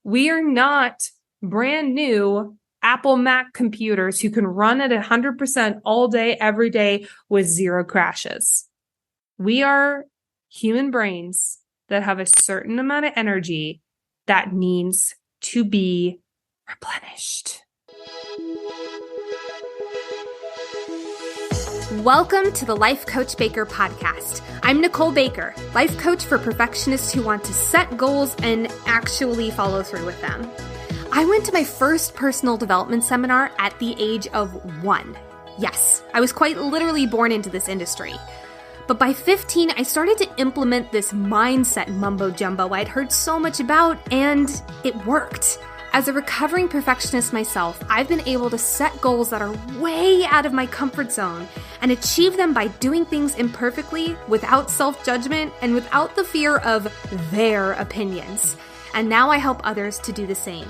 We are not brand new Apple Mac computers who can run at 100% all day, every day with zero crashes. We are human brains that have a certain amount of energy that needs to be replenished. Welcome to the Life Coach Baker podcast. I'm Nicole Baker, life coach for perfectionists who want to set goals and actually follow through with them. I went to my first personal development seminar at the age of 1. Yes, I was quite literally born into this industry. But by 15, I started to implement this mindset mumbo jumbo I'd heard so much about, and it worked. As a recovering perfectionist myself, I've been able to set goals that are way out of my comfort zone and achieve them by doing things imperfectly, without self-judgment, and without the fear of their opinions. And now I help others to do the same.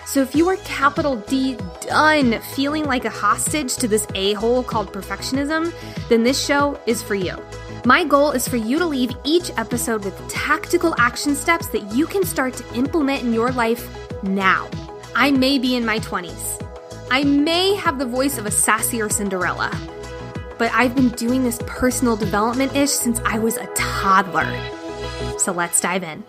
So if you are capital D done feeling like a hostage to this a-hole called perfectionism, then this show is for you. My goal is for you to leave each episode with tactical action steps that you can start to implement in your life now. I may be in my 20s. I may have the voice of a sassier Cinderella, but I've been doing this personal development-ish since I was a toddler. So let's dive in.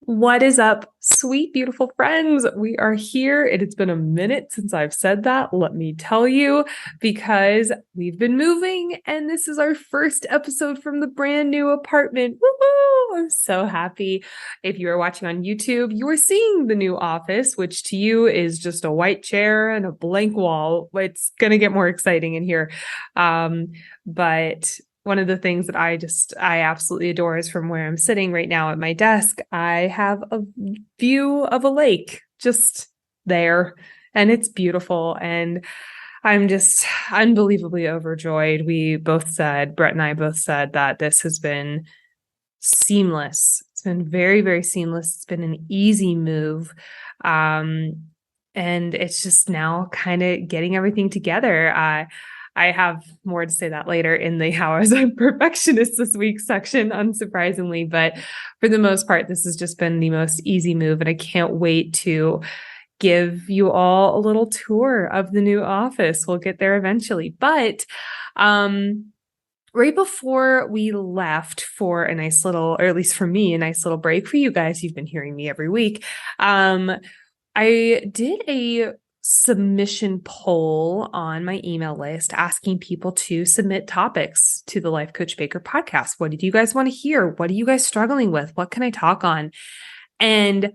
What is up, sweet, beautiful friends? We are here. It has been a minute since I've said that, let me tell you, because we've been moving and this is our first episode from the brand new apartment. Woo-hoo! I'm so happy. If you are watching on YouTube, you are seeing the new office, which to you is just a white chair and a blank wall. It's going to get more exciting in here. But one of the things that I absolutely adore is from where I'm sitting right now at my desk, I have a view of a lake just there, and it's beautiful. And I'm just unbelievably overjoyed. Brett and I both said that this has been seamless. It's been very, very seamless. It's been an easy move. And it's just now kind of getting everything together. I have more to say that later in the How I Was a Perfectionist This Week section, unsurprisingly. But for the most part, this has just been the most easy move. And I can't wait to give you all a little tour of the new office. We'll get there eventually. But right before we left for a nice little, or at least for me, a nice little break, for you guys, you've been hearing me every week, I did a submission poll on my email list asking people to submit topics to the Life Coach Baker podcast. What did you guys want to hear? What are you guys struggling with? What can I talk on? And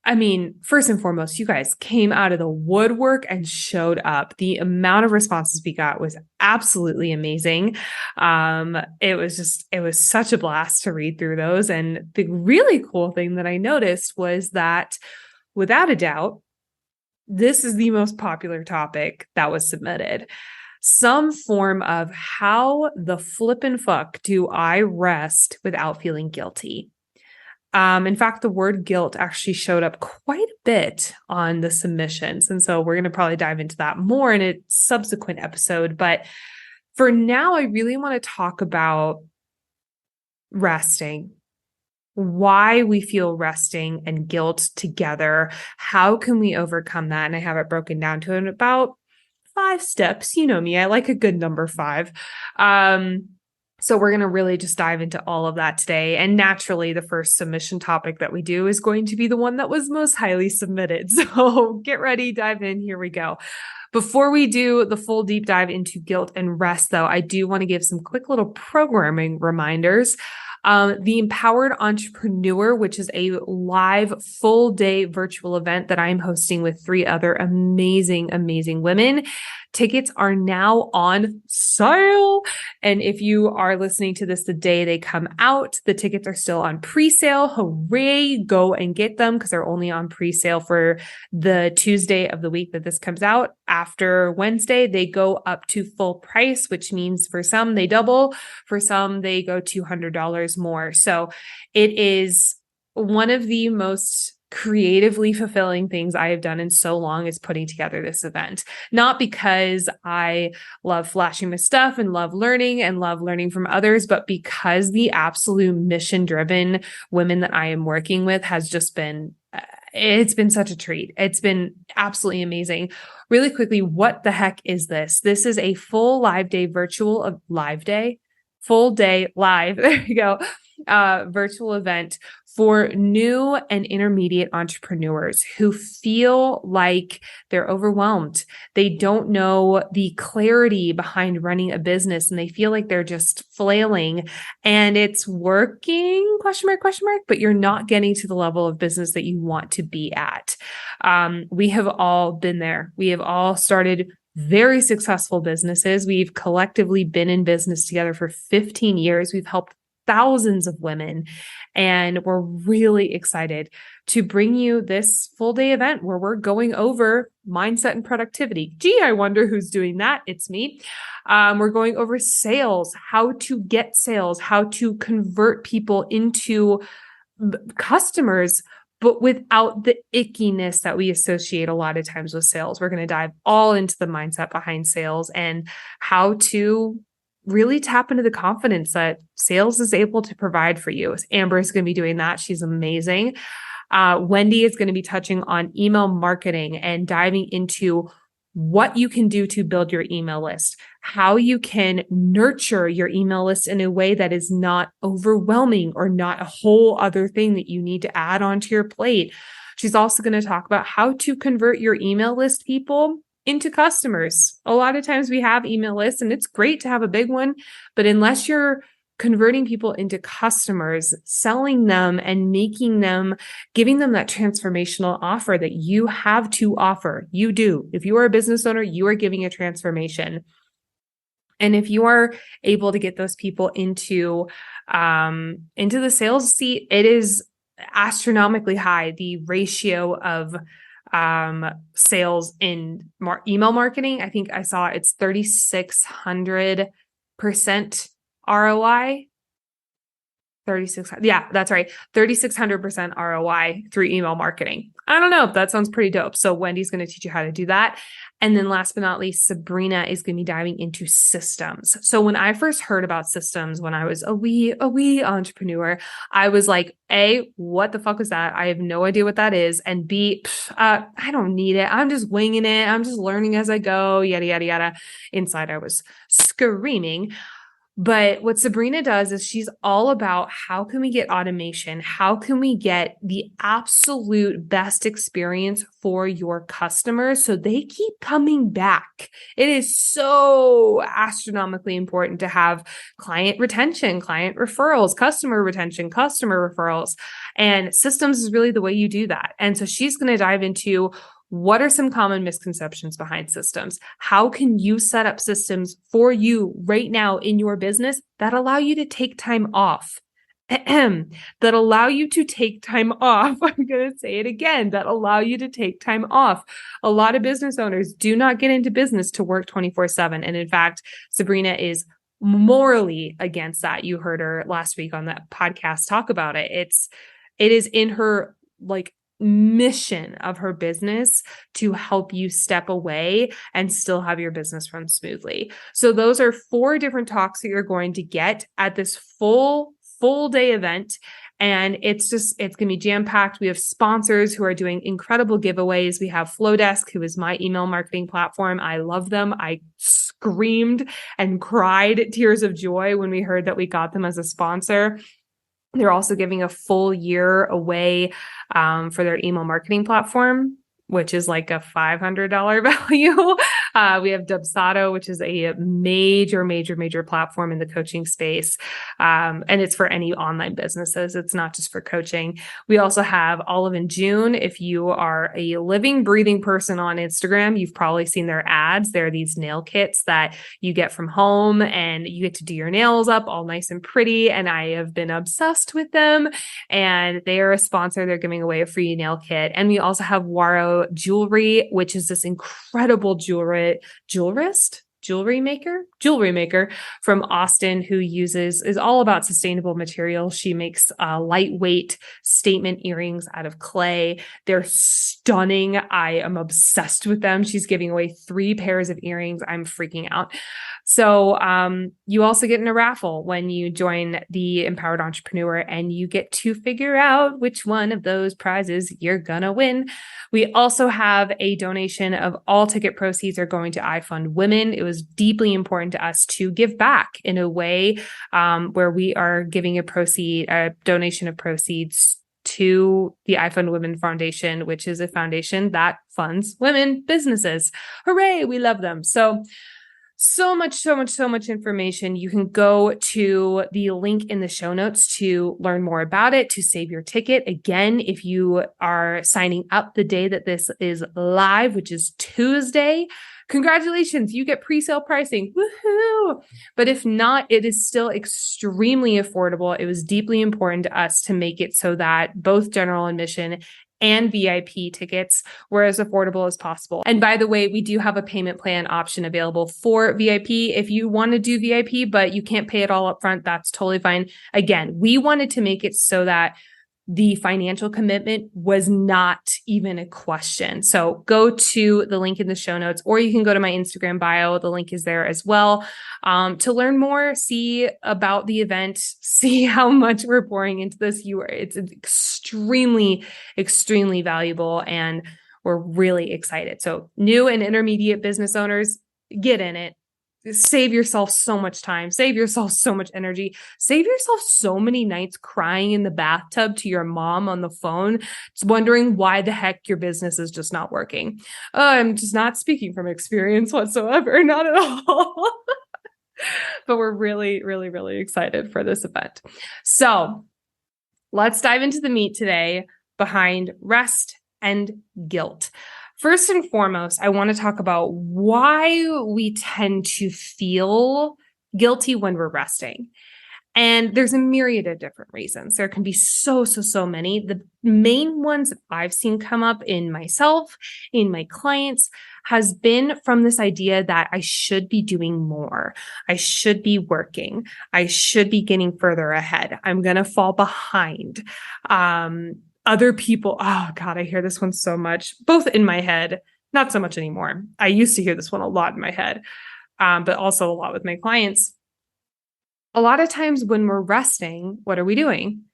I mean, first and foremost, you guys came out of the woodwork and showed up. The amount of responses we got was absolutely amazing. It was such a blast to read through those. And the really cool thing that I noticed was that, without a doubt, this is the most popular topic that was submitted. Some form of how the flippin' fuck do I rest without feeling guilty? In fact, the word guilt actually showed up quite a bit on the submissions. And so we're going to probably dive into that more in a subsequent episode. But for now, I really want to talk about resting. Why we feel resting and guilt together. How can we overcome that? And I have it broken down to about 5 steps. You know me, I like a good number 5. So we're going to really just dive into all of that today. And naturally, the first submission topic that we do is going to be the one that was most highly submitted. So get ready, dive in. Here we go. Before we do the full deep dive into guilt and rest, though, I do want to give some quick little programming reminders. The Empowered Entrepreneur, which is a live full day virtual event that I'm hosting with 3 other amazing, amazing women. Tickets are now on sale. And if you are listening to this the day they come out, the tickets are still on pre-sale. Hooray, go and get them because they're only on pre-sale for the Tuesday of the week that this comes out. After Wednesday, they go up to full price, which means for some they double, for some they go $200 more. So it is one of the most creatively fulfilling things I have done in so long is putting together this event. Not because I love flashing my stuff and love learning from others, but because the absolute mission-driven women that I am working with has just been, it's been such a treat. It's been absolutely amazing. Really quickly, what the heck is this? This is a full full day live. There you go. Virtual event for new and intermediate entrepreneurs who feel like they're overwhelmed. They don't know the clarity behind running a business and they feel like they're just flailing and it's working, question mark, but you're not getting to the level of business that you want to be at. We have all been there. We have all started very successful businesses. We've collectively been in business together for 15 years. We've helped thousands of women, and we're really excited to bring you this full day event where we're going over mindset and productivity. Gee, I wonder who's doing that. It's me. We're going over sales, how to get sales, how to convert people into customers, but without the ickiness that we associate a lot of times with sales. We're going to dive all into the mindset behind sales and how to really tap into the confidence that sales is able to provide for you. Amber is going to be doing that. She's amazing. Wendy is going to be touching on email marketing and diving into what you can do to build your email list, how you can nurture your email list in a way that is not overwhelming or not a whole other thing that you need to add onto your plate. She's also going to talk about how to convert your email list people into customers. A lot of times we have email lists and it's great to have a big one, but unless you're converting people into customers, selling them and giving them that transformational offer that you have to offer. You do. If you are a business owner, you are giving a transformation. And if you are able to get those people into the sales seat, it is astronomically high. The ratio of sales in email marketing, I think I saw it's 3,600% ROI. 3,600. Yeah, that's right. 3,600% ROI through email marketing. I don't know. That sounds pretty dope. So Wendy's going to teach you how to do that. And then last but not least, Sabrina is going to be diving into systems. So when I first heard about systems, when I was a wee entrepreneur, I was like, A, what the fuck is that? I have no idea what that is. And B, I don't need it. I'm just winging it. I'm just learning as I go, yada, yada, yada. Inside, I was screaming. But what Sabrina does is she's all about how can we get automation? How can we get the absolute best experience for your customers so they keep coming back? It is so astronomically important to have client retention, client referrals, customer retention, customer referrals. And systems is really the way you do that. And so she's going to dive into what are some common misconceptions behind systems? How can you set up systems for you right now in your business that allow you to take time off? That allow you to take time off. I'm going to say it again, that allow you to take time off. A lot of business owners do not get into business to work 24/7. And in fact, Sabrina is morally against that. You heard her last week on that podcast talk about it. It is in her mission of her business to help you step away and still have your business run smoothly. So those are 4 different talks that you're going to get at this full day event. And it's going to be jam-packed. We have sponsors who are doing incredible giveaways. We have Flowdesk, who is my email marketing platform. I love them. I screamed and cried tears of joy when we heard that we got them as a sponsor. They're also giving a full year away for their email marketing platform, which is like a $500 value. We have Dubsado, which is a major platform in the coaching space. And it's for any online businesses. It's not just for coaching. We also have Olive and June. If you are a living, breathing person on Instagram, you've probably seen their ads. They're these nail kits that you get from home and you get to do your nails up all nice and pretty. And I have been obsessed with them. And they are a sponsor. They're giving away a free nail kit. And we also have Waro Jewelry, which is this incredible jewelrist. jewelry maker from Austin who is all about sustainable materials. She makes lightweight statement earrings out of clay. They're stunning. I am obsessed with them. She's giving away 3 pairs of earrings. I'm freaking out. So you also get in a raffle when you join the Empowered Entrepreneur, and you get to figure out which one of those prizes you're gonna win. We also have a donation of all ticket proceeds are going to iFund Women. It was deeply important to us to give back in a way where we are giving a donation of proceeds to the iFund Women Foundation, which is a foundation that funds women businesses. Hooray, we love them. So much information. You can go to the link in the show notes to learn more about it, to save your ticket. Again, if you are signing up the day that this is live, which is Tuesday, congratulations, you get pre-sale pricing. Woohoo! But if not, it is still extremely affordable. It was deeply important to us to make it so that both general admission and VIP tickets were as affordable as possible. And by the way, we do have a payment plan option available for VIP. If you want to do VIP, but you can't pay it all up front, that's totally fine. Again, we wanted to make it so that the financial commitment was not even a question. So go to the link in the show notes, or you can go to my Instagram bio. The link is there as well. To learn more, see about the event, see how much we're pouring into this. It's extremely, extremely valuable, and we're really excited. So new and intermediate business owners, get in it. Save yourself so much time, save yourself so much energy, save yourself so many nights crying in the bathtub to your mom on the phone, just wondering why the heck your business is just not working. I'm just not speaking from experience whatsoever, not at all. But we're really, really, really excited for this event. So let's dive into the meat today behind rest and guilt. First and foremost, I want to talk about why we tend to feel guilty when we're resting. And there's a myriad of different reasons. There can be so many. The main ones that I've seen come up in myself, in my clients, has been from this idea that I should be doing more. I should be working. I should be getting further ahead. I'm going to fall behind. Other people, oh God, I hear this one so much, both in my head, not so much anymore. I used to hear this one a lot in my head, but also a lot with my clients. A lot of times when we're resting, what are we doing?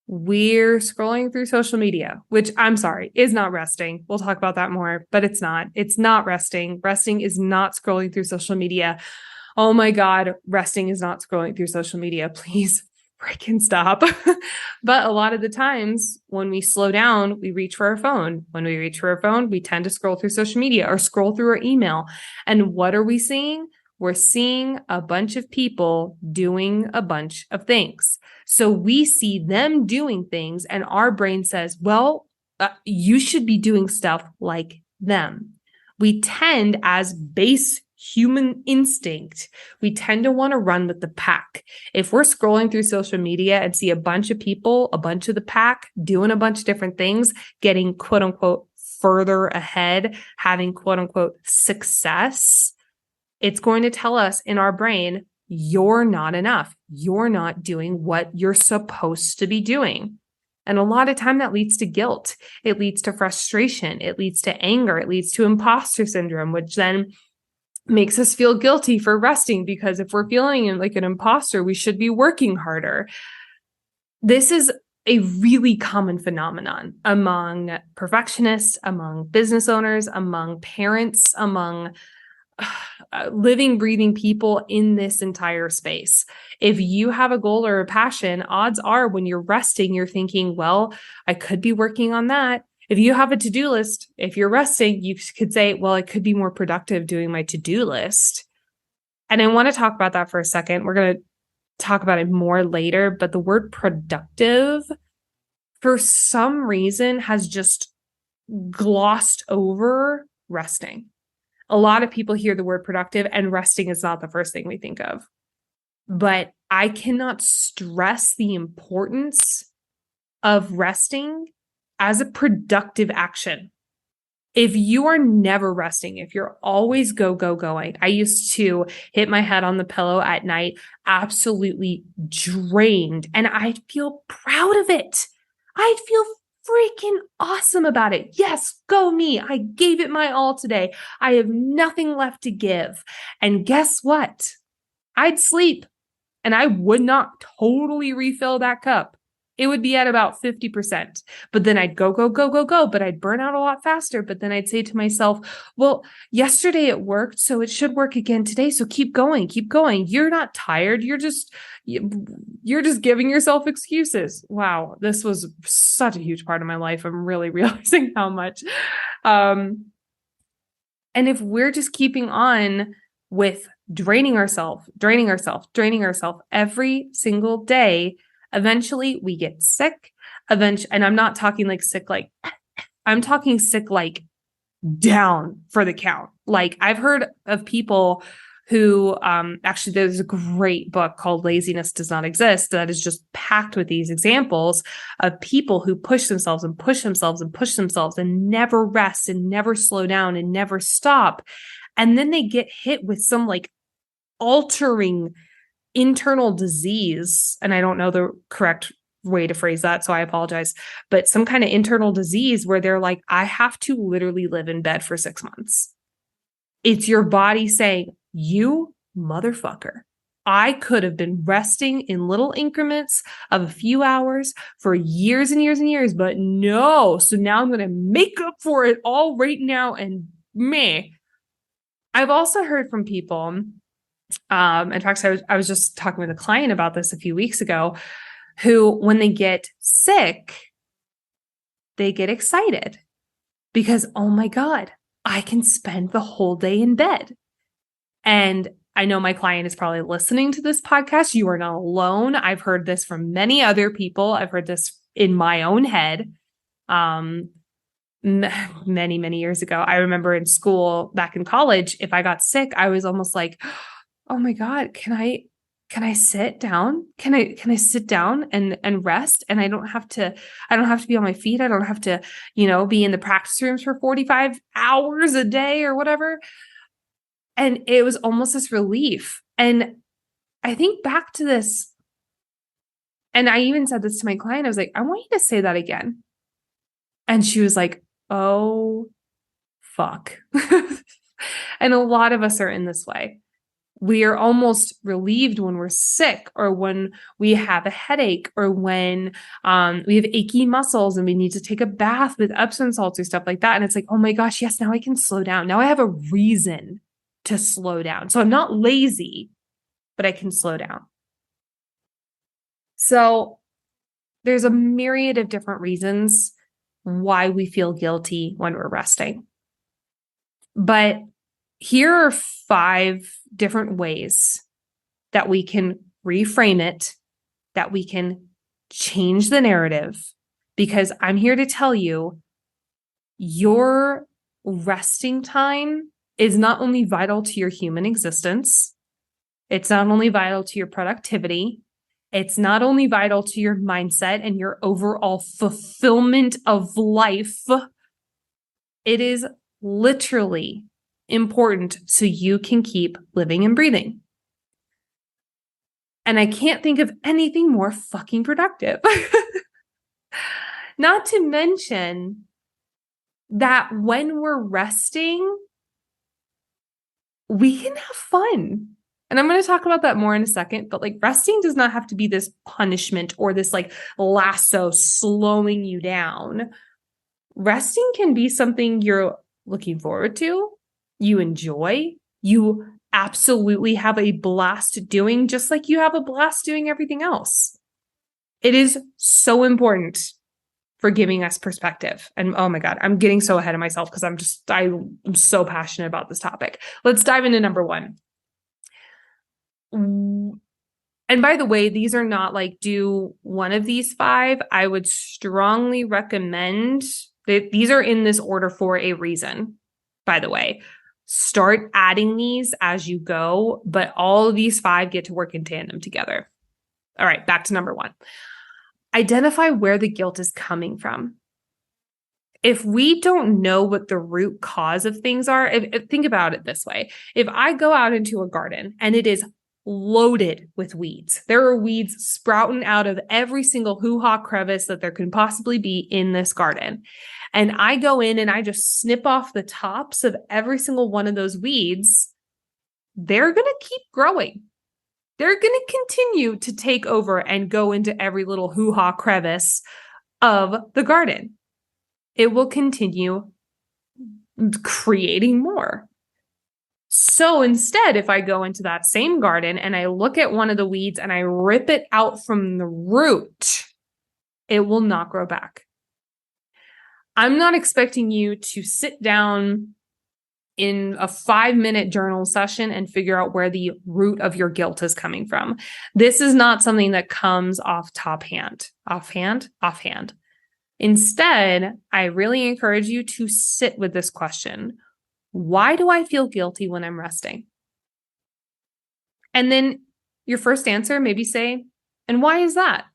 We're scrolling through social media, which I'm sorry, is not resting. We'll talk about that more, but it's not. It's not resting. Resting is not scrolling through social media. Oh my God, resting is not scrolling through social media. Please freaking stop. But a lot of the times when we slow down, we reach for our phone. When we reach for our phone, we tend to scroll through social media or scroll through our email. And what are we seeing? We're seeing a bunch of people doing a bunch of things. So we see them doing things and our brain says, well, you should be doing stuff like them. We tend, as base human instinct, we tend to want to run with the pack. If we're scrolling through social media and see a bunch of people, a bunch of the pack doing a bunch of different things, getting quote unquote further ahead, having quote unquote success, it's going to tell us in our brain, you're not enough. You're not doing what you're supposed to be doing. And a lot of time that leads to guilt. It leads to frustration. It leads to anger. It leads to imposter syndrome, which then makes us feel guilty for resting, because if we're feeling like an imposter, we should be working harder. This is a really common phenomenon among perfectionists, among business owners, among parents, among living, breathing people in this entire space. If you have a goal or a passion, odds are when you're resting, you're thinking, well, I could be working on that. If you have a to-do list, if you're resting, you could say, well, I could be more productive doing my to-do list. And I want to talk about that for a second. We're going to talk about it more later, but the word productive, for some reason, has just glossed over resting. A lot of people hear the word productive and resting is not the first thing we think of. But I cannot stress the importance of resting as a productive action. If you are never resting, if you're always going, I used to hit my head on the pillow at night, absolutely drained, and I'd feel proud of it. I'd feel freaking awesome about it. Yes, go me. I gave it my all today. I have nothing left to give. And guess what? I'd sleep and I would not totally refill that cup. It would be at about 50%. But then I'd go, but I'd burn out a lot faster. But then I'd say to myself, well, yesterday it worked, so it should work again today. So keep going. You're not tired. You're just giving yourself excuses. Wow. This was such a huge part of my life. I'm really realizing how much. And if we're just keeping on with draining ourselves every single day, eventually we get sick. And I'm not talking like sick, like I'm talking sick, like down for the count. Like I've heard of people who, actually there's a great book called Laziness Does Not Exist that is just packed with these examples of people who push themselves and never rest and never slow down and never stop. And then they get hit with some like altering internal disease. And I don't know the correct way to phrase that, so I apologize, but some kind of internal disease where they're like, I have to literally live in bed for 6 months. It's your body saying, you motherfucker, I could have been resting in little increments of a few hours for years and years and years, but no. So now I'm going to make up for it all right now. And meh. I've also heard from people, in fact, I was just talking with a client about this a few weeks ago, who, when they get sick, they get excited because, oh my God, I can spend the whole day in bed. And I know my client is probably listening to this podcast. You are not alone. I've heard this from many other people. I've heard this in my own head. Many, many years ago, I remember in school, back in college, if I got sick, I was almost like, oh my God, can I sit down? Can I sit down and rest? And I don't have to be on my feet. I don't have to, be in the practice rooms for 45 hours a day or whatever. And it was almost this relief. And I think back to this, and I even said this to my client. I was like, I want you to say that again. And she was like, oh, fuck. And a lot of us are in this way. We are almost relieved when we're sick, or when we have a headache, or when we have achy muscles and we need to take a bath with Epsom salts or stuff like that. And it's like, oh my gosh, yes, now I can slow down. Now I have a reason to slow down. So I'm not lazy, but I can slow down. So there's a myriad of different reasons why we feel guilty when we're resting. But here are 5 different ways that we can reframe it, that we can change the narrative, because I'm here to tell you, your resting time is not only vital to your human existence, it's not only vital to your productivity, it's not only vital to your mindset and your overall fulfillment of life, it is literally important so you can keep living and breathing. And I can't think of anything more fucking productive. Not to mention that when we're resting, we can have fun. And I'm going to talk about that more in a second, but like resting does not have to be this punishment or this like lasso slowing you down. Resting can be something you're looking forward to, you enjoy, you absolutely have a blast doing, just like you have a blast doing everything else. It is so important for giving us perspective. And oh my God, I'm getting so ahead of myself because I'm so passionate about this topic. Let's dive into number 1. And by the way, these are not like do one of these 5. I would strongly recommend that these are in this order for a reason, by the way. Start adding these as you go, but all of these 5 get to work in tandem together. All right, back to number 1. Identify where the guilt is coming from. If we don't know what the root cause of things are, think about it this way. If I go out into a garden and it is loaded with weeds, there are weeds sprouting out of every single hoo-ha crevice that there can possibly be in this garden. And I go in and I just snip off the tops of every single one of those weeds, they're going to keep growing. They're going to continue to take over and go into every little hoo-ha crevice of the garden. It will continue creating more. So instead, if I go into that same garden and I look at one of the weeds and I rip it out from the root, it will not grow back. I'm not expecting you to sit down in a 5-minute journal session and figure out where the root of your guilt is coming from. This is not something that comes offhand. Instead, I really encourage you to sit with this question. Why do I feel guilty when I'm resting? And then your first answer, maybe say, and why is that?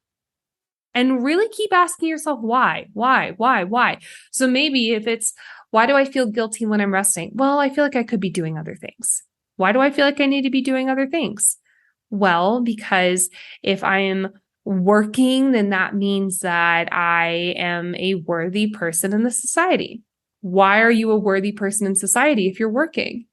And really keep asking yourself, why? So maybe if it's, why do I feel guilty when I'm resting? Well, I feel like I could be doing other things. Why do I feel like I need to be doing other things? Well, because if I am working, then that means that I am a worthy person in the society. Why are you a worthy person in society if you're working?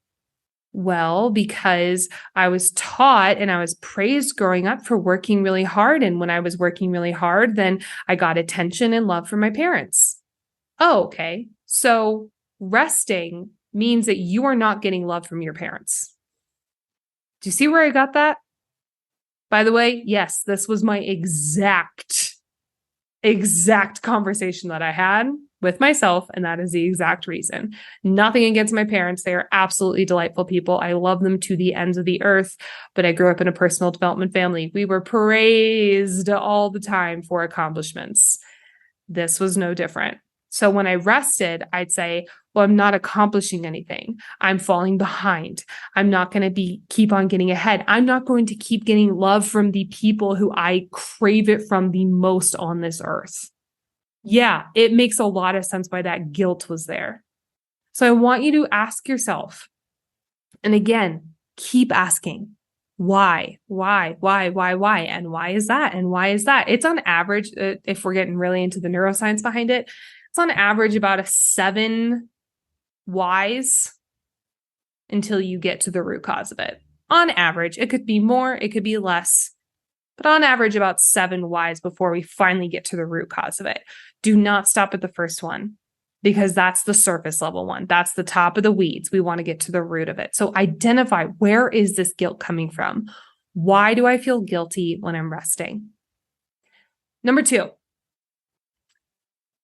Well, because I was taught and I was praised growing up for working really hard. And when I was working really hard, then I got attention and love from my parents. Oh, okay. So resting means that you are not getting love from your parents. Do you see where I got that? By the way, yes, this was my exact conversation that I had with myself, and that is the exact reason. Nothing against my parents. They are absolutely delightful people. I love them to the ends of the earth, but I grew up in a personal development family. We were praised all the time for accomplishments. This was no different. So when I rested, I'd say, well, I'm not accomplishing anything. I'm falling behind. I'm not going to keep on getting ahead. I'm not going to keep getting love from the people who I crave it from the most on this earth. Yeah, it makes a lot of sense why that guilt was there. So I want you to ask yourself, and again, keep asking, why? And why is that? And why is that? It's on average, if we're getting really into the neuroscience behind it, it's on average about a 7 whys until you get to the root cause of it. On average, it could be more, it could be less, but on average about 7 whys before we finally get to the root cause of it. Do not stop at the first one, because that's the surface level one. That's the top of the weeds. We want to get to the root of it. So identify, where is this guilt coming from? Why do I feel guilty when I'm resting? Number 2,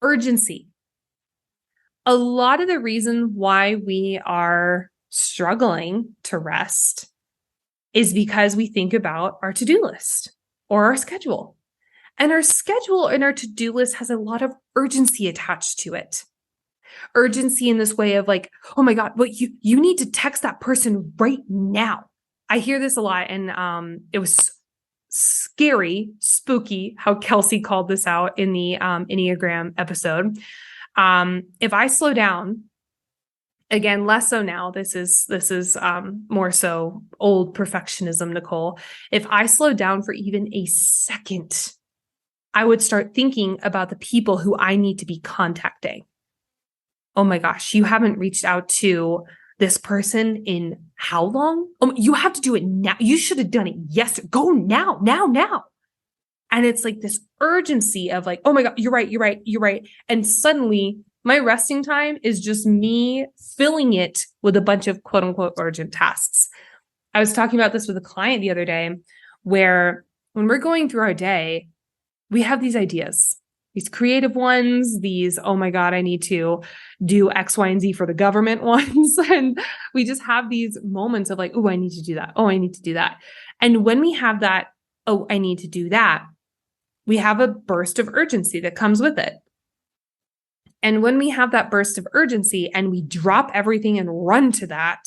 urgency. A lot of the reason why we are struggling to rest is because we think about our to-do list or our schedule. And our schedule and our to-do list has a lot of urgency attached to it. Urgency in this way of like, oh my God, well, you need to text that person right now. I hear this a lot, and it was scary, spooky how Kelsey called this out in the Enneagram episode. If I slow down, again, less so now, this is more so old perfectionism, Nicole. If I slow down for even a second, I would start thinking about the people who I need to be contacting. Oh my gosh, you haven't reached out to this person in how long? Oh, you have to do it now. You should have done it yesterday. Go now. And it's like this urgency of like, oh my God, you're right. And suddenly my resting time is just me filling it with a bunch of quote unquote urgent tasks. I was talking about this with a client the other day, where when we're going through our day, we have these ideas, these creative ones, these, oh my God, I need to do X, Y, and Z for the government ones. And we just have these moments of like, oh, I need to do that. Oh, I need to do that. And when we have that, oh, I need to do that, we have a burst of urgency that comes with it. And when we have that burst of urgency and we drop everything and run to that,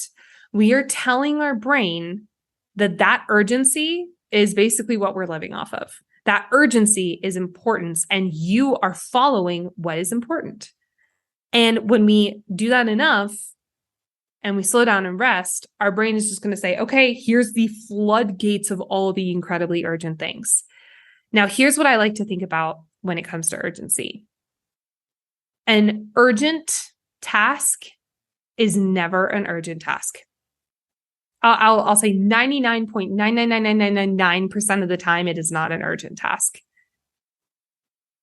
we are telling our brain that that urgency is basically what we're living off of. That urgency is importance, and you are following what is important. And when we do that enough and we slow down and rest, our brain is just going to say, okay, here's the floodgates of all the incredibly urgent things. Now, here's what I like to think about when it comes to urgency. An urgent task is never an urgent task. I'll say 99.9999999% of the time, it is not an urgent task.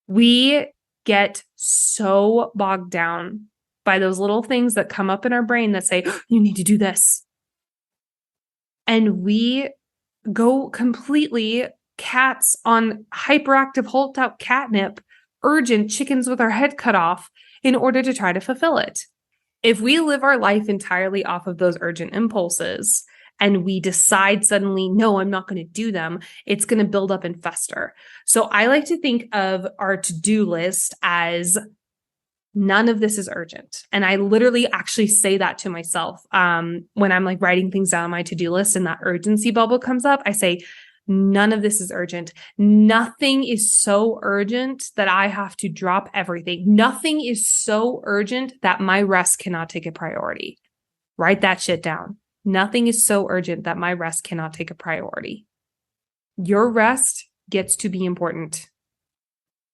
We get so bogged down by those little things that come up in our brain that say, oh, you need to do this. And we go completely cats on hyperactive, hold out catnip, urgent chickens with our head cut off in order to try to fulfill it. If we live our life entirely off of those urgent impulses and we decide suddenly, no, I'm not going to do them, it's going to build up and fester. So I like to think of our to-do list as none of this is urgent. And I literally actually say that to myself when I'm like writing things down on my to-do list and that urgency bubble comes up. I say, none of this is urgent. Nothing is so urgent that I have to drop everything. Nothing is so urgent that my rest cannot take a priority. Write that shit down. Nothing is so urgent that my rest cannot take a priority. Your rest gets to be important.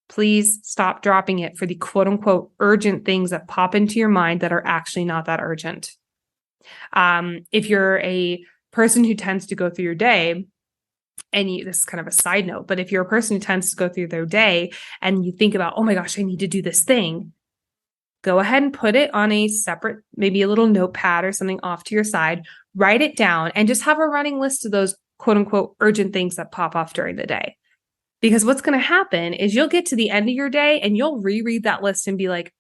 Please stop dropping it for the quote unquote urgent things that pop into your mind that are actually not that urgent. If you're a person who tends to go through your day, and this is kind of a side note, but if you're a person who tends to go through their day and you think about, oh my gosh, I need to do this thing, go ahead and put it on a separate, maybe a little notepad or something off to your side, write it down, and just have a running list of those quote unquote urgent things that pop off during the day. Because what's going to happen is you'll get to the end of your day and you'll reread that list and be like,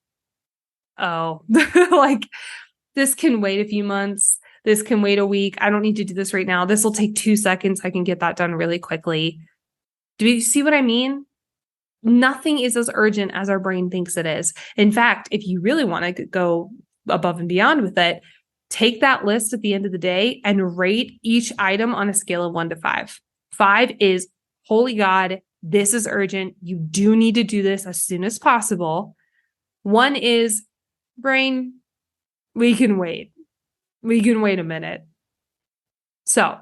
oh, like this can wait a few months. This can wait a week. I don't need to do this right now. This will take 2 seconds. I can get that done really quickly. Do you see what I mean? Nothing is as urgent as our brain thinks it is. In fact, if you really want to go above and beyond with it, take that list at the end of the day and rate each item on a scale of 1 to 5. 5 is, holy God, this is urgent. You do need to do this as soon as possible. 1 is, brain, we can wait. We can wait a minute. So,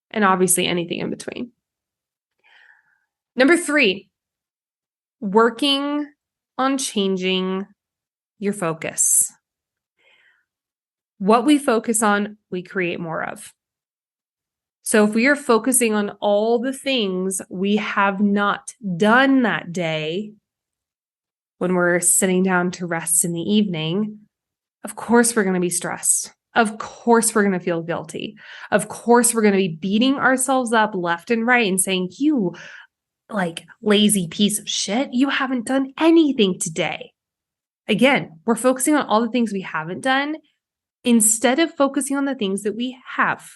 and obviously anything in between. Number 3, working on changing your focus. What we focus on, we create more of. So if we are focusing on all the things we have not done that day, when we're sitting down to rest in the evening, of course we're going to be stressed. Of course we're going to feel guilty. Of course we're going to be beating ourselves up left and right and saying, you like lazy piece of shit, you haven't done anything today. Again, we're focusing on all the things we haven't done instead of focusing on the things that we have.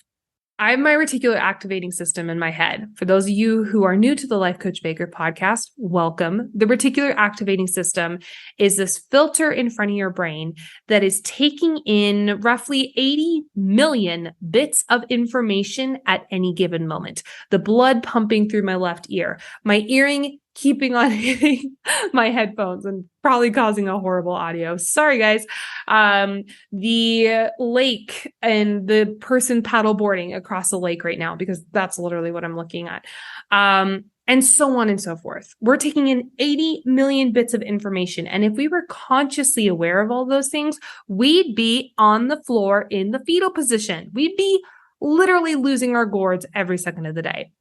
I have my reticular activating system in my head. For those of you who are new to the Life Coach Baker podcast, welcome. The reticular activating system is this filter in front of your brain that is taking in roughly 80 million bits of information at any given moment. The blood pumping through my left ear, my earring keeping on hitting my headphones and probably causing a horrible audio. Sorry, guys. The lake and the person paddleboarding across the lake right now, because that's literally what I'm looking at. And so on and so forth. We're taking in 80 million bits of information. And if we were consciously aware of all those things, we'd be on the floor in the fetal position. We'd be literally losing our gourds every second of the day.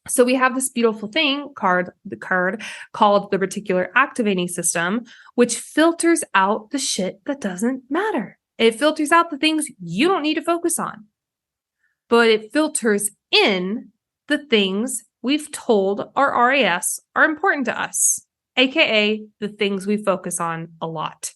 So we have this beautiful thing called the reticular activating system, which filters out the shit that doesn't matter. It filters out the things you don't need to focus on, but it filters in the things we've told our RAS are important to us, aka the things we focus on a lot.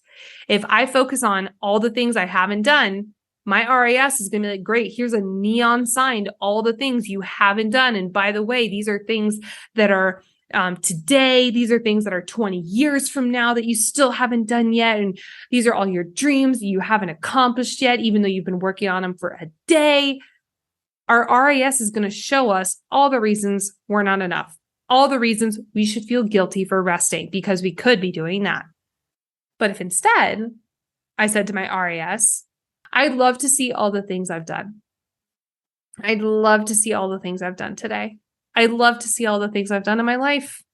If I focus on all the things I haven't done, my RAS is going to be like, great, here's a neon sign to all the things you haven't done. And by the way, these are things that are today. These are things that are 20 years from now that you still haven't done yet. And these are all your dreams that you haven't accomplished yet, even though you've been working on them for a day. Our RAS is going to show us all the reasons we're not enough, all the reasons we should feel guilty for resting because we could be doing that. But if instead I said to my RAS, I'd love to see all the things I've done. I'd love to see all the things I've done today. I'd love to see all the things I've done in my life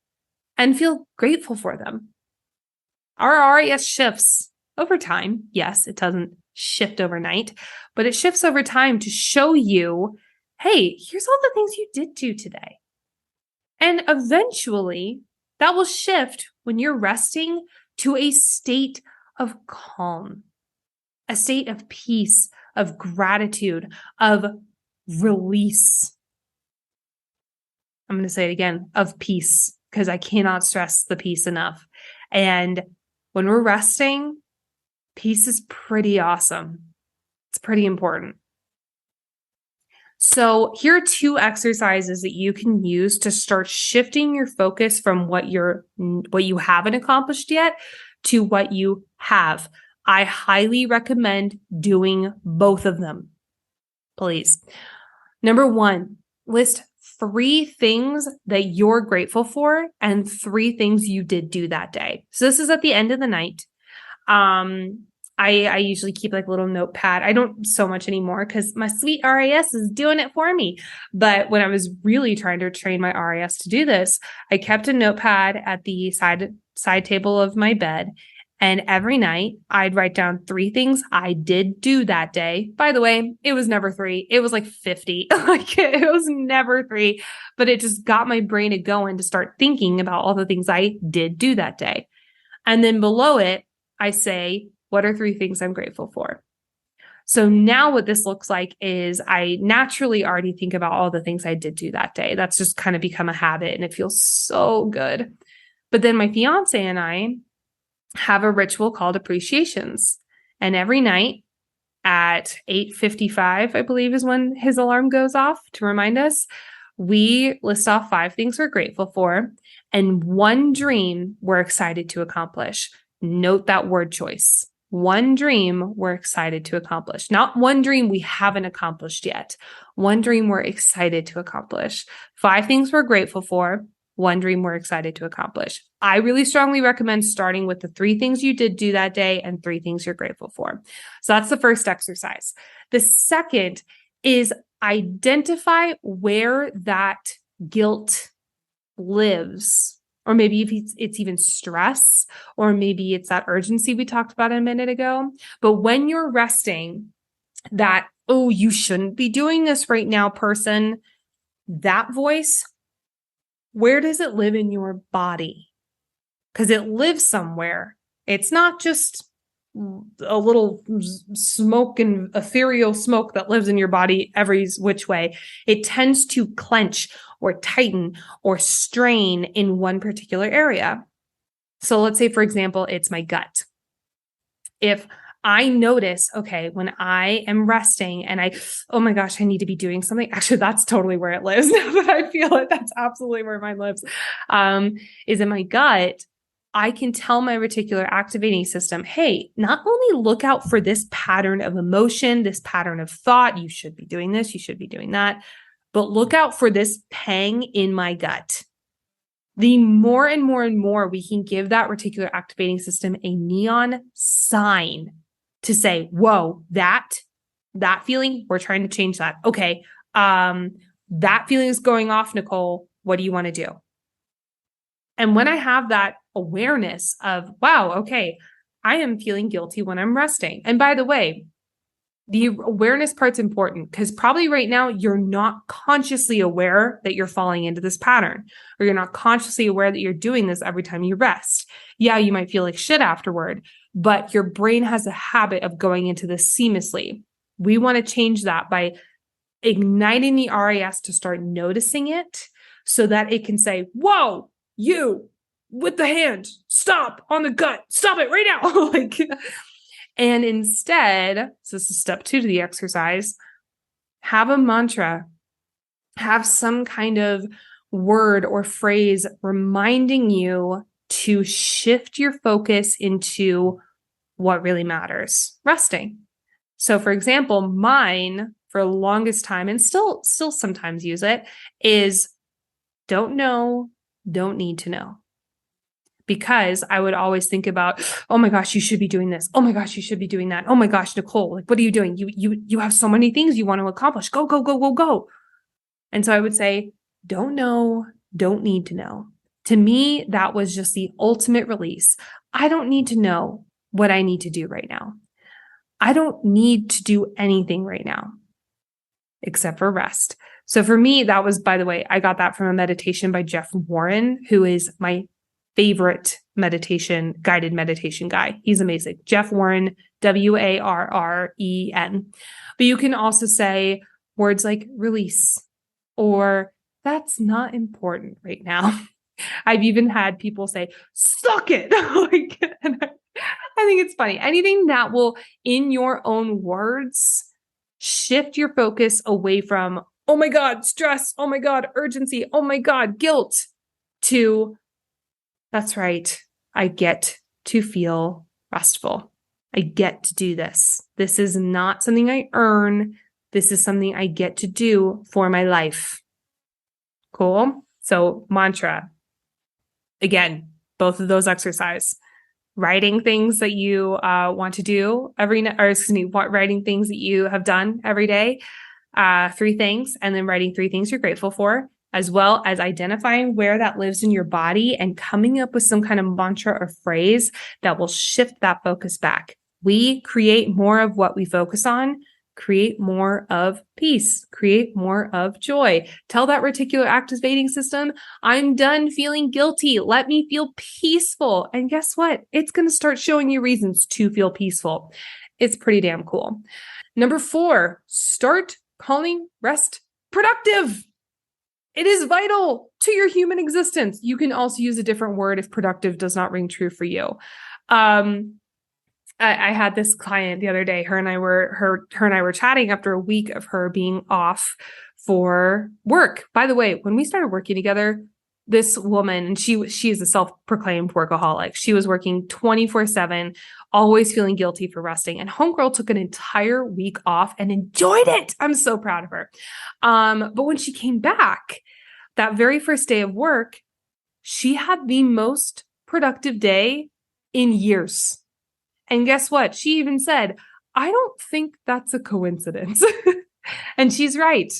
and feel grateful for them. Our RAS shifts over time. Yes, it doesn't shift overnight, but it shifts over time to show you, hey, here's all the things you did do today. And eventually that will shift when you're resting to a state of calm, a state of peace, of gratitude, of release. I'm going to say it again, of peace, because I cannot stress the peace enough. And when we're resting, peace is pretty awesome. It's pretty important. So here are 2 exercises that you can use to start shifting your focus from what you haven't accomplished yet to what you have. I highly recommend doing both of them. Please. Number 1, list 3 things that you're grateful for and 3 things you did do that day. So this is at the end of the night. I usually keep like a little notepad. I don't so much anymore because my sweet RAS is doing it for me. But when I was really trying to train my RAS to do this, I kept a notepad at the side table of my bed. And every night I'd write down 3 things I did do that day. By the way, it was never 3. It was like 50. Like it was never 3, but it just got my brain to going to start thinking about all the things I did do that day. And then below it, I say, what are 3 things I'm grateful for? So now what this looks like is I naturally already think about all the things I did do that day. That's just kind of become a habit and it feels so good. But then my fiance and I have a ritual called appreciations. And every night at 8:55, I believe is when his alarm goes off to remind us, we list off 5 things we're grateful for and 1 dream we're excited to accomplish. Note that word choice. 1 dream we're excited to accomplish. Not 1 dream we haven't accomplished yet. 1 dream we're excited to accomplish. 5 things we're grateful for. 1 dream we're excited to accomplish. I really strongly recommend starting with the 3 things you did do that day and 3 things you're grateful for. So that's the first exercise. The second is identify where that guilt lives. Or maybe if it's even stress, or maybe it's that urgency we talked about a minute ago. But when you're resting, that, oh, you shouldn't be doing this right now, person, that voice, where does it live in your body? Because it lives somewhere. It's not just a little smoke and ethereal smoke that lives in your body every which way. It tends to clench or tighten or strain in one particular area. So let's say, for example, it's my gut. If I notice, okay, when I am resting and oh my gosh, I need to be doing something. Actually, that's totally where it lives. Now that I feel it, that's absolutely where mine lives, is in my gut. I can tell my reticular activating system, hey, not only look out for this pattern of emotion, this pattern of thought, you should be doing this, you should be doing that, but look out for this pang in my gut. The more and more and more we can give that reticular activating system a neon sign to say, whoa, that feeling, we're trying to change that. Okay, that feeling is going off, Nicole. What do you want to do? And when I have that awareness of, wow, okay, I am feeling guilty when I'm resting. And by the way, the awareness part's important because probably right now you're not consciously aware that you're falling into this pattern, or you're not consciously aware that you're doing this every time you rest. Yeah, you might feel like shit afterward, but your brain has a habit of going into this seamlessly. We want to change that by igniting the RAS to start noticing it so that it can say, whoa, you with the hand, stop on the gut, stop it right now. And instead, so this is step 2 to the exercise, have a mantra, have some kind of word or phrase reminding you to shift your focus into what really matters, resting. So for example, mine for the longest time, and still sometimes use it, is don't know, don't need to know. because I would always think about, oh my gosh, you should be doing this. Oh my gosh, you should be doing that. Oh my gosh, Nicole, like, what are you doing? You have so many things you want to accomplish. Go, go, go, go, go. And so I would say, don't know, don't need to know. To me, that was just the ultimate release. I don't need to know what I need to do right now. I don't need to do anything right now except for rest. So for me, that was, by the way, I got that from a meditation by Jeff Warren, who is my favorite guided meditation guy. He's amazing. Jeff Warren, Warren. But you can also say words like release or that's not important right now. I've even had people say, suck it. And I think it's funny. Anything that will, in your own words, shift your focus away from, oh my God, stress. Oh my God, urgency. Oh my God, guilt, to, that's right. I get to feel restful. I get to do this. This is not something I earn. This is something I get to do for my life. Cool. So mantra. Again, both of those exercise. Writing things that you want to do writing things that you have done every day, 3 things, and then writing 3 things you're grateful for, as well as identifying where that lives in your body and coming up with some kind of mantra or phrase that will shift that focus back. We create more of what we focus on, create more of peace, create more of joy. Tell that reticular activating system, I'm done feeling guilty. Let me feel peaceful. And guess what? It's going to start showing you reasons to feel peaceful. It's pretty damn cool. Number 4, start calling rest productive. It is vital to your human existence. You can also use a different word if productive does not ring true for you. I had this client the other day. Her and I were chatting after a week of her being off for work. By the way, when we started working together, this woman, and she is a self-proclaimed workaholic. She was working 24/7, always feeling guilty for resting. And homegirl took an entire week off and enjoyed it. I'm so proud of her. But when she came back, that very first day of work, she had the most productive day in years. And guess what? She even said, I don't think that's a coincidence. And she's right.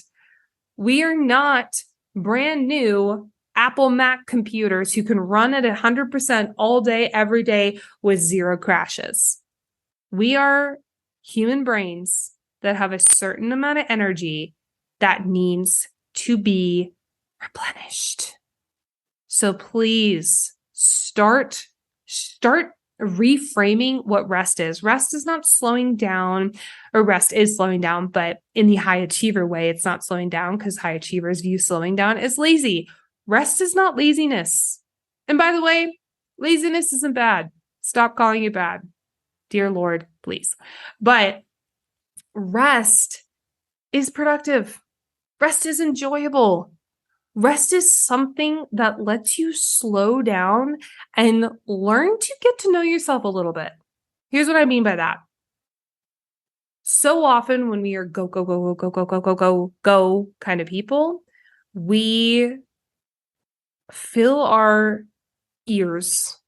We are not brand new Apple Mac computers who can run at 100% all day, every day with 0 crashes. We are human brains that have a certain amount of energy that needs to be replenished. So please start reframing what rest is. Rest is not slowing down, or rest is slowing down, but in the high achiever way, it's not slowing down because high achievers view slowing down as lazy. Rest is not laziness. And by the way, laziness isn't bad. Stop calling it bad. Dear Lord, please. But rest is productive. Rest is enjoyable. Rest is something that lets you slow down and learn to get to know yourself a little bit. Here's what I mean by that. So often when we are go, go, go, go, go, go, go, go, go kind of people, we fill our ears,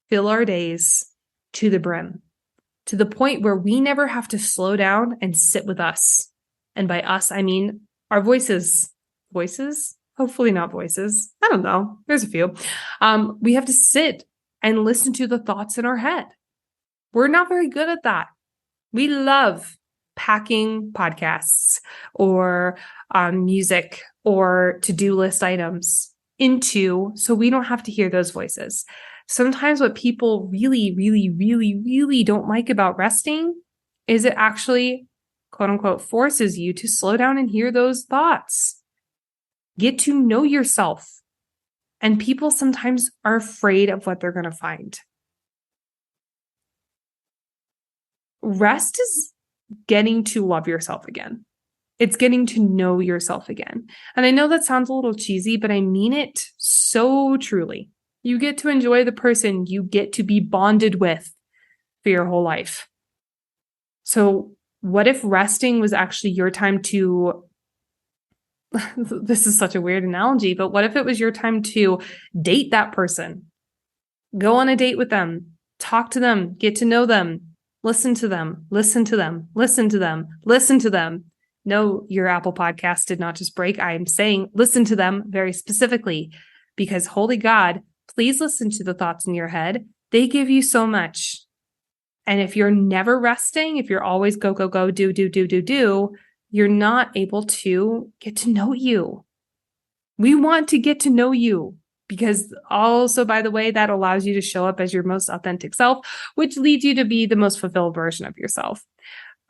fill our days to the brim, to the point where we never have to slow down and sit with us. And by us, I mean our voices. Voices? Hopefully not voices. I don't know. There's a few. We have to sit and listen to the thoughts in our head. We're not very good at that. We love packing podcasts or music or to-do list items into, so we don't have to hear those voices. Sometimes what people really, really, really, really don't like about resting is it actually, quote unquote, forces you to slow down and hear those thoughts. Get to know yourself. And people sometimes are afraid of what they're going to find. Rest is getting to love yourself again. It's getting to know yourself again. And I know that sounds a little cheesy, but I mean it so truly. You get to enjoy the person you get to be bonded with for your whole life. So what if resting was actually your time to, this is such a weird analogy, but what if it was your time to date that person? Go on a date with them, talk to them, get to know them, listen to them, listen to them, listen to them, listen to them. No, your Apple podcast did not just break. I am saying listen to them very specifically because holy God, please listen to the thoughts in your head. They give you so much. And if you're never resting, if you're always go, go, go, do, you're not able to get to know you. We want to get to know you because also, by the way, that allows you to show up as your most authentic self, which leads you to be the most fulfilled version of yourself.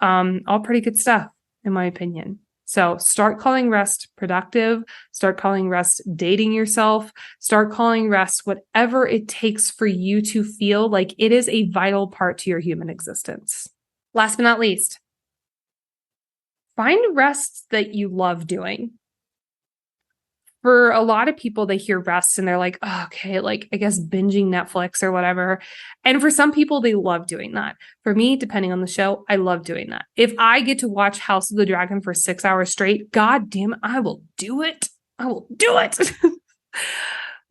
All pretty good stuff, in my opinion. So start calling rest productive, start calling rest dating yourself, start calling rest whatever it takes for you to feel like it is a vital part to your human existence. Last but not least, find rest that you love doing. For a lot of people, they hear rest and they're like, oh, okay, like I guess binging Netflix or whatever. And for some people, they love doing that. For me, depending on the show, I love doing that. If I get to watch House of the Dragon for 6 hours straight, God damn it, I will do it. I will do it.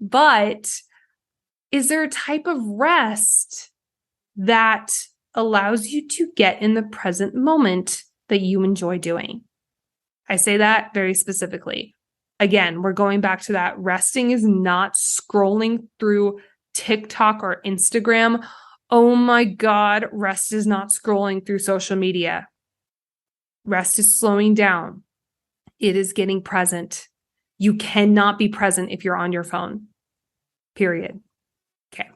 But is there a type of rest that allows you to get in the present moment that you enjoy doing? I say that very specifically. Again, we're going back to that. Resting is not scrolling through TikTok or Instagram. Oh my God, rest is not scrolling through social media. Rest is slowing down. It is getting present. You cannot be present if you're on your phone, period. Okay.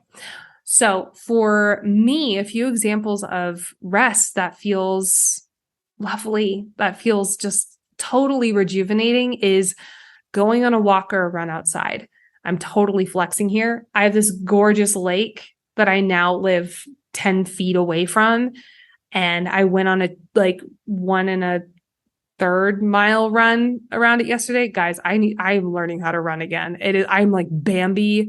So for me, a few examples of rest that feels lovely, that feels just totally rejuvenating is going on a walk or a run outside. I'm totally flexing here. I have this gorgeous lake that I now live 10 feet away from. And I went on a 1.33 mile run around it yesterday. Guys, I'm learning how to run again. I'm like Bambi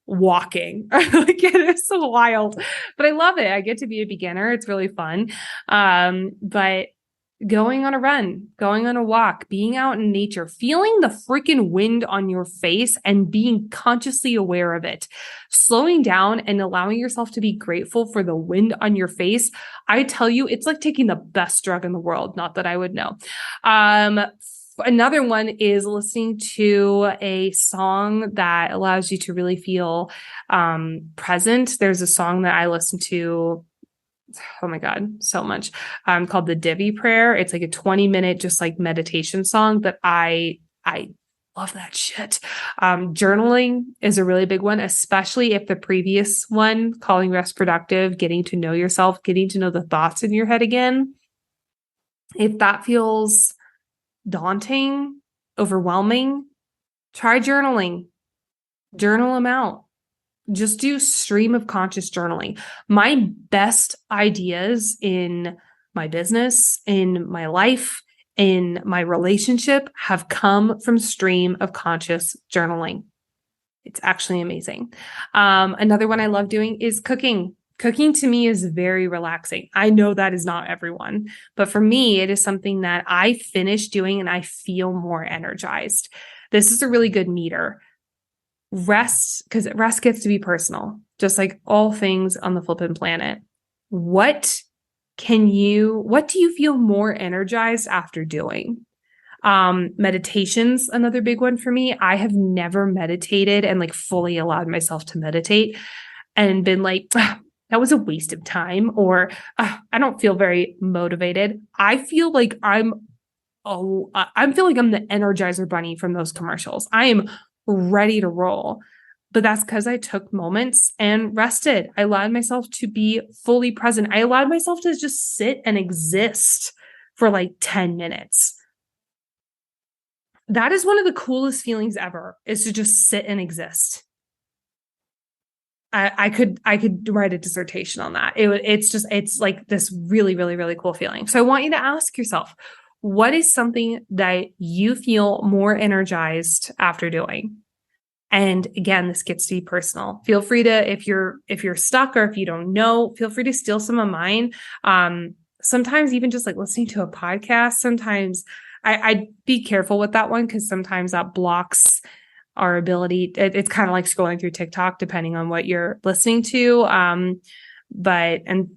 walking. Like it is so wild, but I love it. I get to be a beginner. It's really fun. But going on a run, going on a walk, being out in nature, feeling the freaking wind on your face and being consciously aware of it, slowing down and allowing yourself to be grateful for the wind on your face. I tell you, it's like taking the best drug in the world. Not that I would know. Another one is listening to a song that allows you to really feel present. There's a song that I listen to, oh my God, so much, called the Divi Prayer. It's like a 20-minute just like meditation song that I love that shit. Journaling is a really big one, especially if the previous one, calling rest productive, getting to know yourself, getting to know the thoughts in your head again. If that feels daunting, overwhelming, try journaling. Journal them out. Just do stream of conscious journaling. My best ideas in my business, in my life, in my relationship have come from stream of conscious journaling. It's actually amazing. Another one I love doing is cooking. Cooking to me is very relaxing. I know that is not everyone, but for me, it is something that I finish doing and I feel more energized. This is a really good meter. Rest, because rest gets to be personal, just like all things on the flippin' planet. What do you feel more energized after doing? Meditation's another big one for me. I have never meditated and like fully allowed myself to meditate and been like, that was a waste of time, or I don't feel very motivated. I feel like I feel like I'm the Energizer Bunny from those commercials. I am ready to roll. But that's because I took moments and rested. I allowed myself to be fully present. I allowed myself to just sit and exist for like 10 minutes. That is one of the coolest feelings ever, is to just sit and exist. I could write a dissertation on that. It's like this really, really, really cool feeling. So I want you to ask yourself, what is something that you feel more energized after doing? And again, this gets to be personal. Feel free to, if you're stuck or if you don't know, feel free to steal some of mine. Sometimes even just like listening to a podcast, sometimes I'd be careful with that one because sometimes that blocks our ability. It's kind of like scrolling through TikTok, depending on what you're listening to. And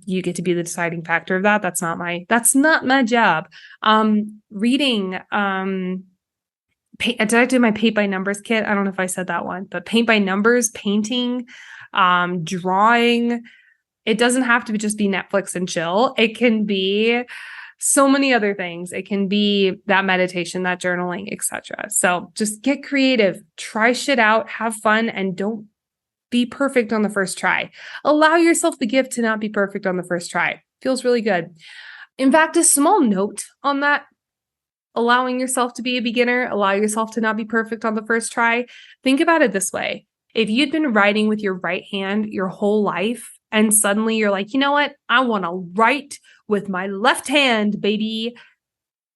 you get to be the deciding factor of that. That's not my job. Reading, did I do my paint by numbers kit? I don't know if I said that one, but paint by numbers, painting, drawing. It doesn't have to just be Netflix and chill. It can be so many other things. It can be that meditation, that journaling, etc. So just get creative, try shit out, have fun, and don't be perfect on the first try. Allow yourself the gift to not be perfect on the first try. Feels really good. In fact, a small note on that, allowing yourself to be a beginner, allow yourself to not be perfect on the first try. Think about it this way. If you'd been writing with your right hand your whole life, and suddenly you're like, you know what? I want to write with my left hand, baby.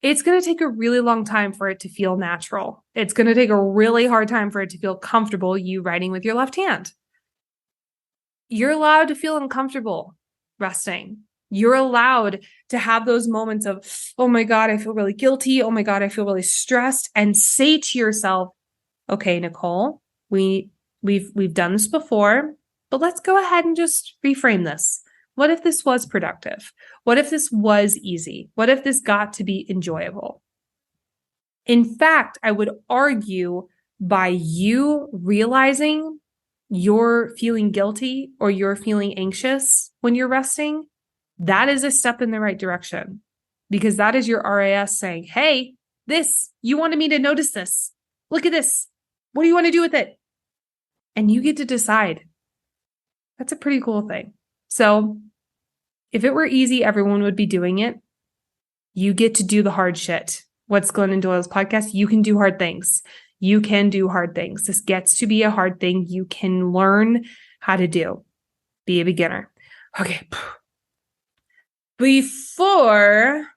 It's going to take a really long time for it to feel natural. It's going to take a really hard time for it to feel comfortable, you writing with your left hand. You're allowed to feel uncomfortable resting. You're allowed to have those moments of, oh my God, I feel really guilty. Oh my God, I feel really stressed. And say to yourself, okay, Nicole, we've done this before, but let's go ahead and just reframe this. What if this was productive? What if this was easy? What if this got to be enjoyable? In fact, I would argue by you realizing you're feeling guilty or you're feeling anxious when you're resting, that is a step in the right direction, because that is your RAS saying, hey, you wanted me to notice this. Look at this. What do you want to do with it? And you get to decide. That's a pretty cool thing. So if it were easy, everyone would be doing it. You get to do the hard shit. What's Glennon Doyle's podcast? You can do hard things. You can do hard things. This gets to be a hard thing you can learn how to do. Be a beginner. Okay. Before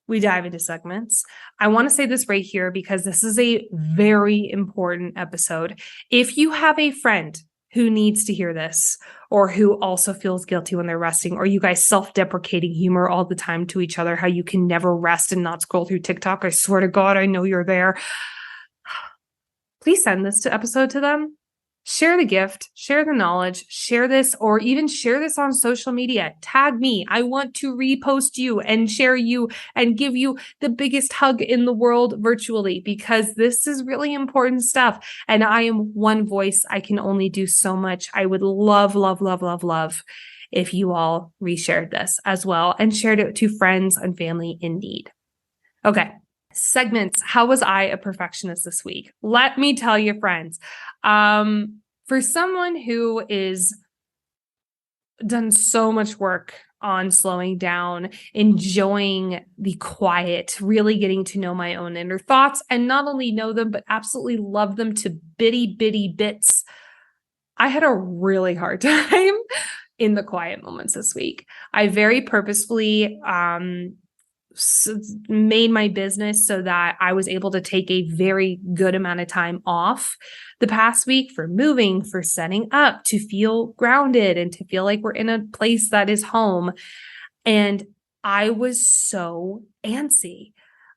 we dive into segments, I want to say this right here because this is a very important episode. If you have a friend who needs to hear this, or who also feels guilty when they're resting, or you guys self-deprecating humor all the time to each other, how you can never rest and not scroll through TikTok. I swear to God, I know you're there. Please send this episode to them. Share the gift, share the knowledge, share this, or even share this on social media. Tag me. I want to repost you and share you and give you the biggest hug in the world virtually, because this is really important stuff. And I am one voice. I can only do so much. I would love, love, love, love, love if you all reshared this as well and shared it to friends and family in need. Okay. Segments. How was I a perfectionist this week? Let me tell you, friends. For someone who is done so much work on slowing down, enjoying the quiet, really getting to know my own inner thoughts, and not only know them, but absolutely love them to bitty, bitty bits, I had a really hard time in the quiet moments this week. I very purposefully made my business so that I was able to take a very good amount of time off the past week for moving, for setting up, to feel grounded and to feel like we're in a place that is home. And I was so antsy.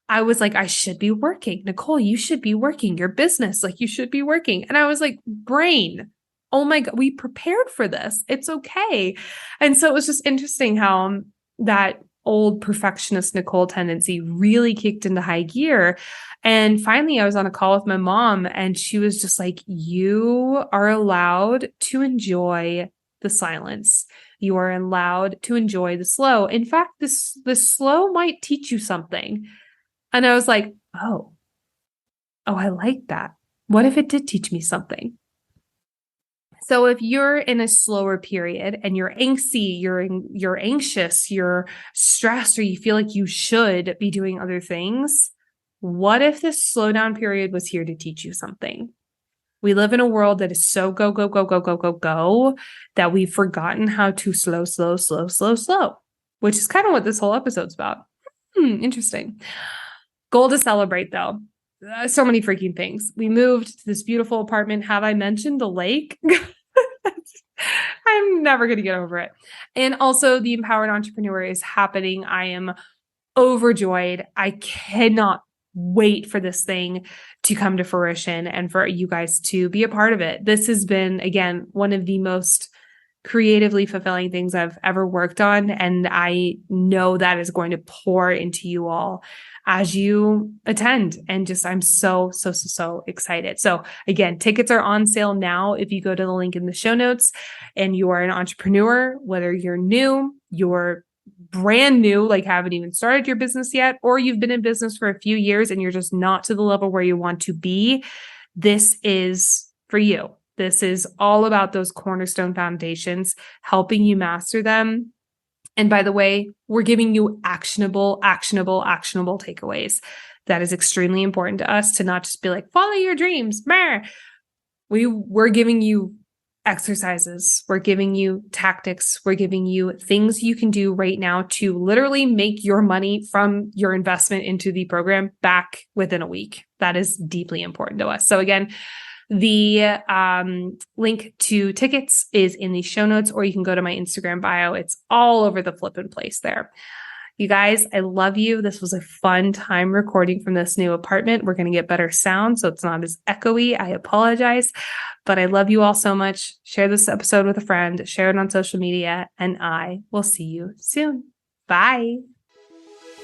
I was like, I should be working. Nicole, you should be working your business. Like, you should be working. And I was like, brain, oh my God, we prepared for this. It's okay. And so it was just interesting how that old perfectionist Nicole tendency really kicked into high gear. And finally, I was on a call with my mom, and she was just like, you are allowed to enjoy the silence. You are allowed to enjoy the slow. In fact, the slow might teach you something. And I was like, oh, I like that. What if it did teach me something? So if you're in a slower period and you're angsty, you're anxious, you're stressed, or you feel like you should be doing other things, what if this slowdown period was here to teach you something? We live in a world that is so go, go, go, go, go, go, go, that we've forgotten how to slow, which is kind of what this whole episode's about. Interesting. Goal to celebrate, though. So many freaking things. We moved to this beautiful apartment. Have I mentioned the lake? I'm never going to get over it. And also, the Empowered Entrepreneur is happening. I am overjoyed. I cannot wait for this thing to come to fruition and for you guys to be a part of it. This has been, again, one of the most creatively fulfilling things I've ever worked on. And I know that is going to pour into you all as you attend. And just, I'm so excited. So again, tickets are on sale now. If you go to the link in the show notes and you are an entrepreneur, whether you're new, you're brand new, like haven't even started your business yet, or you've been in business for a few years and you're just not to the level where you want to be, this is for you. This is all about those cornerstone foundations, helping you master them. And by the way, we're giving you actionable takeaways. That is extremely important to us, to not just be like, follow your dreams. We're giving you exercises. We're giving you tactics. We're giving you things you can do right now to literally make your money from your investment into the program back within a week. That is deeply important to us. So again, the link to tickets is in the show notes, or you can go to my Instagram bio. It's all over the flippin' place there. You guys, I love you. This was a fun time recording from this new apartment. We're going to get better sound, so it's not as echoey. I apologize, but I love you all so much. Share this episode with a friend, share it on social media, and I will see you soon. Bye.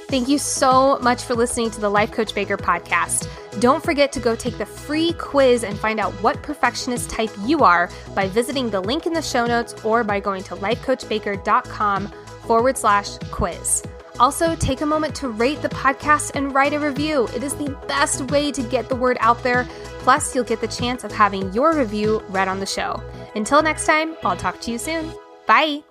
Thank you so much for listening to the Life Coach Baker podcast. Don't forget to go take the free quiz and find out what perfectionist type you are by visiting the link in the show notes or by going to lifecoachbaker.com/quiz. Also, take a moment to rate the podcast and write a review. It is the best way to get the word out there. Plus, you'll get the chance of having your review read on the show. Until next time, I'll talk to you soon. Bye.